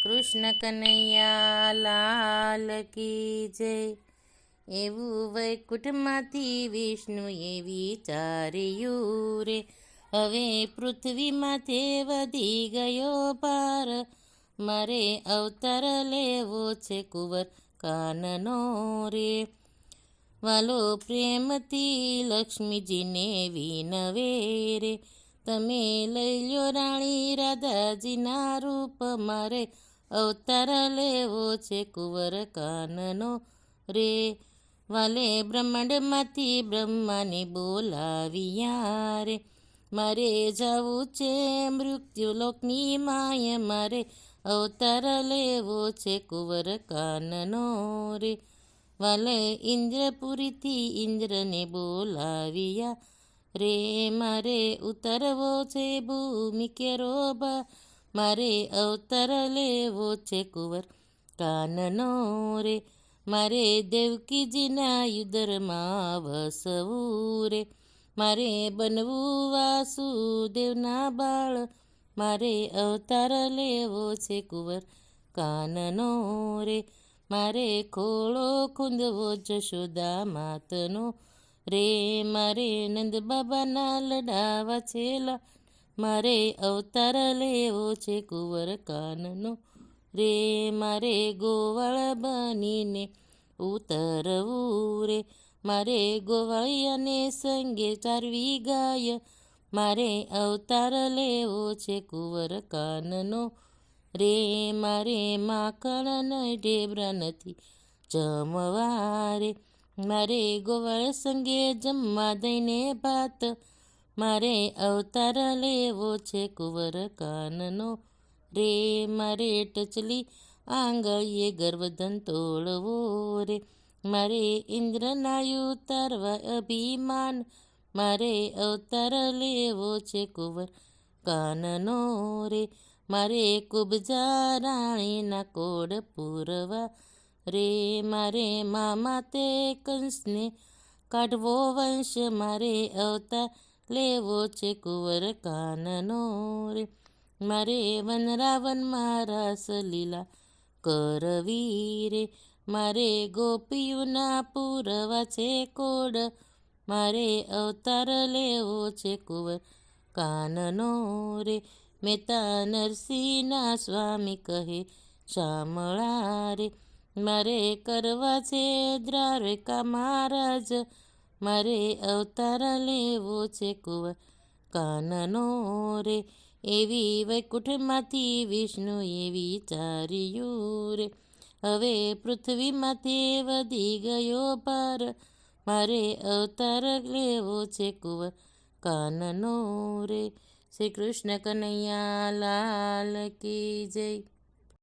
કૃષ્ણ કનૈયા લાલ કી જય। એવું વૈકુંઠમાંથી વિષ્ણુએ વિચાર્યું રે, હવે પૃથ્વી માથે વધી ગયો ભાર, મારે અવતાર લેવો છે કુંવર કાનનો રે। વાલો પ્રેમથી લક્ષ્મીજીને વિનવે રે, તમે લઈ લ્યો રાણી રાધાજીના રૂપ, મારે અવતાર લેવો છે કુંવર કાનનો રે। વાલે બ્રહ્માંડમાંથી બ્રહ્માને બોલાવ્યા રે, મારે જવું છે મૃત્યુલોકની માય, મારે અવતાર લેવો છે કુંવર કાનનો રે। વાલે ઇન્દ્રપુરીથી ઇન્દ્રને બોલાવ્યા રે, મારે ઉતરવો છે ભૂમિ કેરો બા, મારે અવતાર લેવો છે કુંવર કાનનો રે। મારે દેવકીજીના યુદરમાં વસવું રે, મારે બનવું વાસુદેવના બાળ, મારે અવતાર લેવો છે કુંવર કાનનો રે। મારે ખોળો ખૂંદવો જશોદા માતનો રે, મારે નંદ બાબાના લડાવા છે લાડ, મારે અવતાર લેવો છે કુંવર કાનનો રે। મારે ગોવાળ બનીને ઉતરવું રે, મારે ગોવાળિયાને સંગે ચારવી ગાય, મારે અવતાર લેવો છે કુંવર કાનનો રે। મારે માખણ ઢેબરા નથી જમવા રે, મારે ગોવાળ સંગે જમવા દઈને ભાત, મારે અવતાર લેવો છે કુંવર કાનનો રે। મારે ટચલી આંગળીએ ગર્વધન તોડવો રે, મારે ઇન્દ્રના ઉતારવા અભિમાન, મારે અવતાર લેવો છે કુંવર કાનનો રે। મારે કુબજા રાણીના કોડ પૂરવા રે, મારે મામા તે કંસને કાઢવો વંશ, મારે અવતાર લેવો છે કુંવર કાનનો રે। મારે વનરાવનમાં રાસલીલા કરવી રે, મારે ગોપીઓના પૂરવા છે કોડ, મારે અવતાર લેવો છે કુંવર કાનનો રે। મહેતા નરસિંહના સ્વામી કહે શામળા રે, મારે કરવા છે દ્વારકા મહારાજ, મારે અવતાર લેવો છે કુંવર કાનનો રે। એવી વૈકુંઠમાંથી વિષ્ણુએ વિચાર્યું રે, હવે પૃથ્વીમાંથી વધી ગયો ભાર, મારે અવતાર લેવો છે કુંવર કાનનો રે। શ્રી કૃષ્ણ કનૈયા લાલ કી જય।